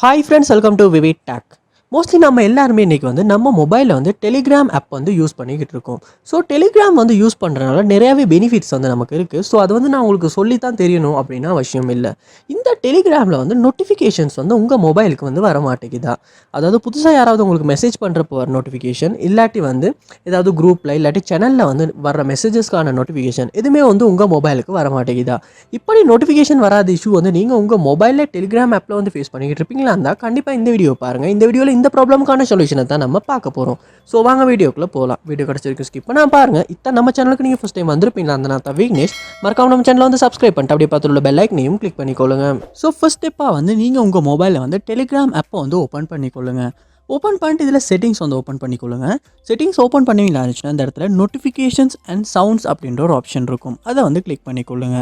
Hi friends, welcome to VividTech. Mostly நம்ம எல்லாருமே இன்றைக்கி நம்ம மொபைலில் டெலிகிராம் ஆப் யூஸ் பண்ணிக்கிட்டு இருக்கோம். ஸோ டெலிகிராம் யூஸ் பண்ணுறதுனால நிறையாவே பெனிஃபிட்ஸ் நமக்கு இருக்குது. ஸோ அது நான் உங்களுக்கு சொல்லித்தான் தெரியணும் அப்படின்னா அவசியம் இல்லை. இந்த டெலிகிராமில் நோட்டிஃபிகேஷன்ஸ் உங்கள் மொபைலுக்கு வர மாட்டேங்குதா? அதாவது புதுசாக யாராவது உங்களுக்கு மெசேஜ் பண்ணுறப்போ வர நோட்டிஃபிகேஷன், இல்லாட்டி ஏதாவது குரூப்பில் இல்லாட்டி சேனலில் வர மெசேஜஸ்க்கான நோட்டிஃபிகேஷன் எதுவுமே உங்கள் மொபைலுக்கு வர மாட்டேங்குதா? இப்படி நோட்டிஃபிகேஷன் வராத இஷ்யூ நீங்கள் உங்கள் மொபைலில் டெலிகிராம் ஆப்பில் ஃபேஸ் பண்ணிக்கிட்டு இருப்பீங்களா இருந்தால் கண்டிப்பாக இந்த வீடியோ பாருங்கள். இந்த வீடியோவில் இந்த ப்ராப்ளமுக்கான சொல்யூஷனை தான் நம்ம பார்க்க போகிறோம். ஸோ வாங்க வீடியோக்குள்ளே போகலாம். வீடியோ கிடச்சிருக்கு ஸ்கிப் பண்ணால் பாருங்கள். இதான் நம்ம சேனலுக்கு நீங்கள் ஃபஸ்ட் டைம் வந்திருப்பீங்களா அந்த நான் விக்னேஷ். மறக்காம நம்ம சேனலை சப்ஸ்கிரைப் பண்ணிட்டு அப்படியே பார்த்துள்ள பெல் ஐக்கனையும் கிளிக் பண்ணிக்கொள்ளுங்க. ஸோ ஃபஸ்ட் ஸ்டெப்பாக நீங்கள் உங்கள் மொபைலில் டெலிகிராம் ஆப்பை ஓப்பன் பண்ணிக்கொள்ளுங்க. ஓப்பன் பண்ணிட்டு இதில் செட்டிங்ஸ் ஓப்பன் பண்ணிக்கொள்ளுங்க. செட்டிங்ஸ் ஓப்பன் பண்ணுவீங்களா இருந்துச்சுன்னா இந்த இடத்துல நோட்டிஃபிகேஷன்ஸ் அண்ட் சவுண்ட்ஸ் அப்படின்ற ஒரு ஆப்ஷன் இருக்கும். அதை கிளிக் பண்ணிக்கொள்ளுங்க.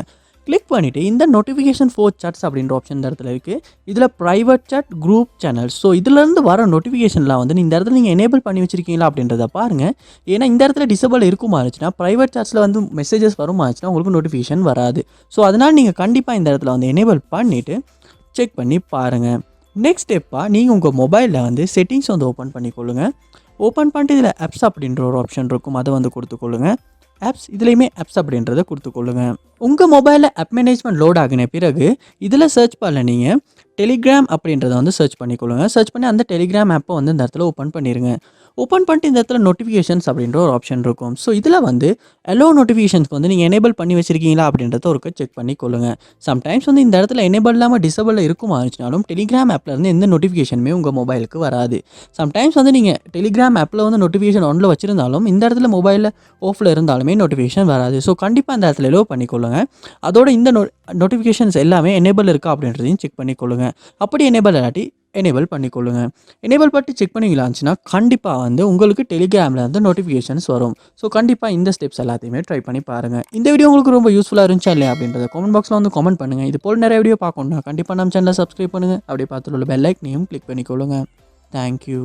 கிளிக் பண்ணிவிட்டு இந்த நோட்டிஃபிகேஷன் ஃபோர் சாட்ஸ் அப்படின்ற ஆப்ஷன் இந்த இடத்துல இருக்குது. இதில் private chat, group channels, so இதிலேருந்து வர நோட்டிஃபிகேஷன்லாம் இந்த இடத்துல நீங்கள் எனேபிள் பண்ணி வச்சிருக்கீங்களா அப்படின்றத பாருங்கள். ஏன்னா இந்த இடத்துல டிசபிள் இருக்குமா இருந்துச்சுன்னா ப்ரைவேட் சாட்ஸில் மெசேஜஸ் வருமா இருந்துச்சுன்னா உங்களுக்கு நோட்டிஃபிகேஷன் வராது. ஸோ அதனால் நீங்கள் கண்டிப்பாக இந்த இடத்துல எனேபிள் பண்ணிவிட்டு செக் பண்ணி பாருங்கள். நெக்ஸ்ட் ஸ்டெப்பாக நீங்கள் உங்கள் மொபைலில் செட்டிங்ஸ் ஓப்பன் பண்ணிக்கொள்ளுங்க. ஓப்பன் பண்ணிட்டு இதில் ஆப்ஸ் அப்படின்ற ஒரு ஆப்ஷன் இருக்கும். அதை கொடுத்துக்கொள்ளுங்க. ஆப்ஸ் இதுலேயுமே ஆப்ஸ் அப்படின்றத கொடுத்துக்கொள்ளுங்க. உங்கள் மொபைலில் ஆப் மேனேஜ்மெண்ட் லோட் ஆகின பிறகு இதில் சர்ச் பண்ணல நீங்கள் டெலிகிராம் அப்படின்றத சர்ச் பண்ணிக்கொள்ளுங்க. சர்ச் பண்ணி அந்த டெலிகிராம் ஆப்பை இந்த இடத்துல ஓப்பன் பண்ணிடுங்க. ஓப்பன் பண்ணிட்டு இந்த இடத்துல நோட்டிஃபிகேஷன்ஸ் அப்படின்ற ஒரு ஆப்ஷன் இருக்கும். ஸோ இதில் எலோ நோட்டிஃபிகேஷன்ஸ்க்கு நீங்கள் எனேபிள் பண்ணி வச்சிருக்கீங்களா அப்படின்றத ஒரு செக் பண்ணிக்கொள்ளுங்க. சம்டைம்ஸ் இந்த இடத்துல எனேபிள் இல்லாமல் டிசபிள் இருக்குமா இருந்துச்சுனாலும் டெலிகிராம் ஆப்லேருந்து எந்த நோட்டிஃபிகேஷனுமே உங்கள் மொபைலுக்கு வராது. சம்டைம்ஸ் நீங்கள் டெலிகிராம் ஆப்பில் நோட்டிஃபிகேஷன் ஒன்றில் வச்சிருந்தாலும் இந்த இடத்துல மொபைலில் ஆஃபில் இருந்தாலுமே நோட்டிஃபிகேஷன் வராது. ஸோ கண்டிப்பாக இந்த இடத்துல எலோ பண்ணிக்கொள்ளுங்க. அதோட இந்த நோட்டிஃபிகேஷன்ஸ் எல்லாமே எனேபிள் இருக்கா அப்படின்றதையும் செக் பண்ணிக்கொள்ளுங்க. அப்படி எனேபிள் இல்லாட்டி எனேபிள் பண்ணிக்கொள்ளுங்க. எனேபிள் பண்ணி செக் பண்ணிக்கலாச்சுன்னா கண்டிப்பாக உங்களுக்கு டெலிகிராமில் நோட்டிஃபிகேஷன்ஸ் வரும். ஸோ கண்டிப்பாக இந்த ஸ்டெப்ஸ் எல்லாத்தையுமே ட்ரை பண்ணி பாருங்கள். இந்த வீடியோ உங்களுக்கு ரொம்ப யூஸ்ஃபுல்லாக இருந்துச்சா இல்லையா அப்படின்றத கமெண்ட் பாக்ஸில் கமெண்ட் பண்ணுங்கள். இது போல் நிறைய வீடியோ பார்க்கணுன்னா கண்டிப்பாக நம்ம சேனலை சப்ஸ்கிரைப் பண்ணுங்கள். அப்படியே பார்த்துள்ள பெல் ஐக்கனையும் கிளிக் பண்ணிக்கொள்ளுங்க. தேங்க்யூ.